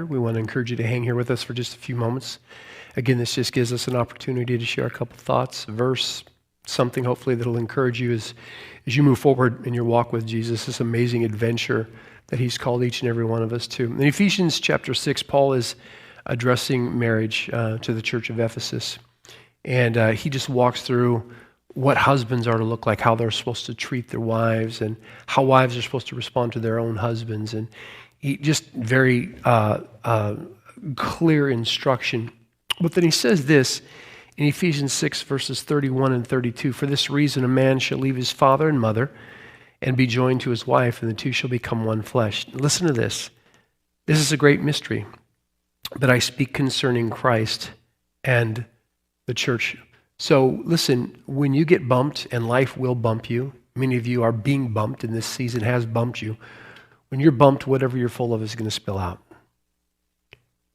We want to encourage you to hang here with us for just a few moments. Again, this just gives us an opportunity to share a couple thoughts, a verse, something hopefully that'll encourage you as you move forward in your walk with Jesus, this amazing adventure that he's called each and every one of us to. In Ephesians chapter 6, Paul is addressing marriage to the church of Ephesus. And he just walks through what husbands are to look like, how they're supposed to treat their wives, and how wives are supposed to respond to their own husbands. And he just very clear instruction. But then he says this in Ephesians 6, verses 31 and 32, "For this reason a man shall leave his father and mother and be joined to his wife, and the two shall become one flesh." Listen to this. This is a great mystery, but I speak concerning Christ and the church. So listen, when you get bumped, and life will bump you, many of you are being bumped, and this season has bumped you. When you're bumped, whatever you're full of is going to spill out.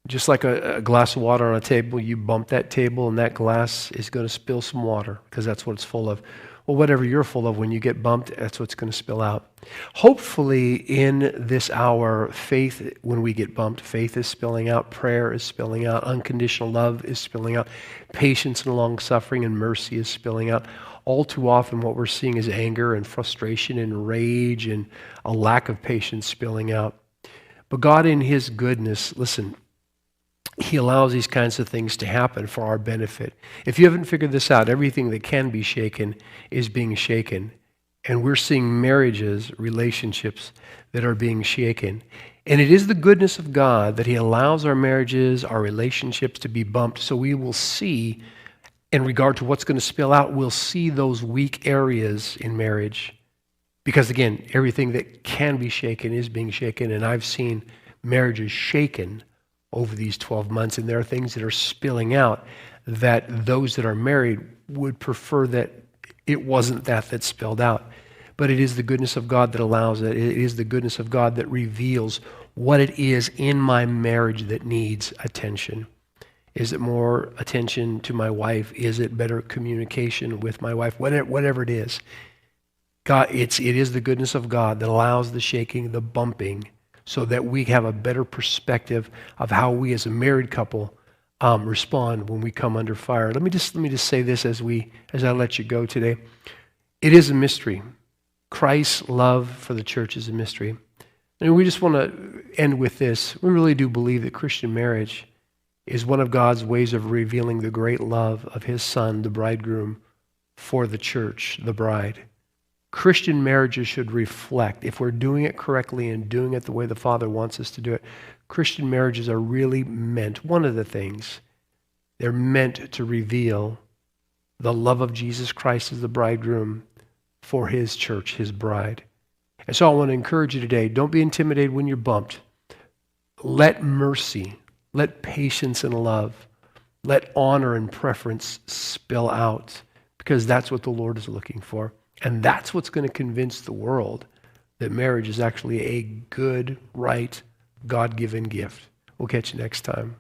Just like a glass of water on a table, you bump that table and that glass is going to spill some water because that's what it's full of. Well, whatever you're full of, when you get bumped, that's what's going to spill out. Hopefully in this hour, faith, when we get bumped, faith is spilling out, prayer is spilling out, unconditional love is spilling out, patience and long-suffering and mercy is spilling out. All too often what we're seeing is anger and frustration and rage and a lack of patience spilling out. But God in his goodness, listen, he allows these kinds of things to happen for our benefit. If you haven't figured this out, everything that can be shaken is being shaken. And we're seeing marriages, relationships that are being shaken. And it is the goodness of God that he allows our marriages, our relationships to be bumped so we will see, in regard to what's going to spill out, we'll see those weak areas in marriage. Because again, everything that can be shaken is being shaken. And I've seen marriages shaken over these 12 months, and there are things that are spilling out that those that are married would prefer that it wasn't that spilled out. But it is the goodness of God that allows it. It is the goodness of God that reveals what it is in my marriage that needs attention. Is it more attention to my wife? Is it better communication with my wife? Whatever it is. God, it is the goodness of God that allows the shaking, the bumping, so that we have a better perspective of how we as a married couple respond when we come under fire. Let me just say this as I let you go today. It is a mystery. Christ's love for the church is a mystery. And we just want to end with this. We really do believe that Christian marriage is one of God's ways of revealing the great love of his Son, the bridegroom, for the church, the bride. Christian marriages should reflect, if we're doing it correctly and doing it the way the Father wants us to do it, Christian marriages are really meant, one of the things, they're meant to reveal the love of Jesus Christ as the bridegroom for his church, his bride. And so I want to encourage you today, don't be intimidated when you're bumped. Let mercy, let patience and love, let honor and preference spill out, because that's what the Lord is looking for. And that's what's going to convince the world that marriage is actually a good, right, God-given gift. We'll catch you next time.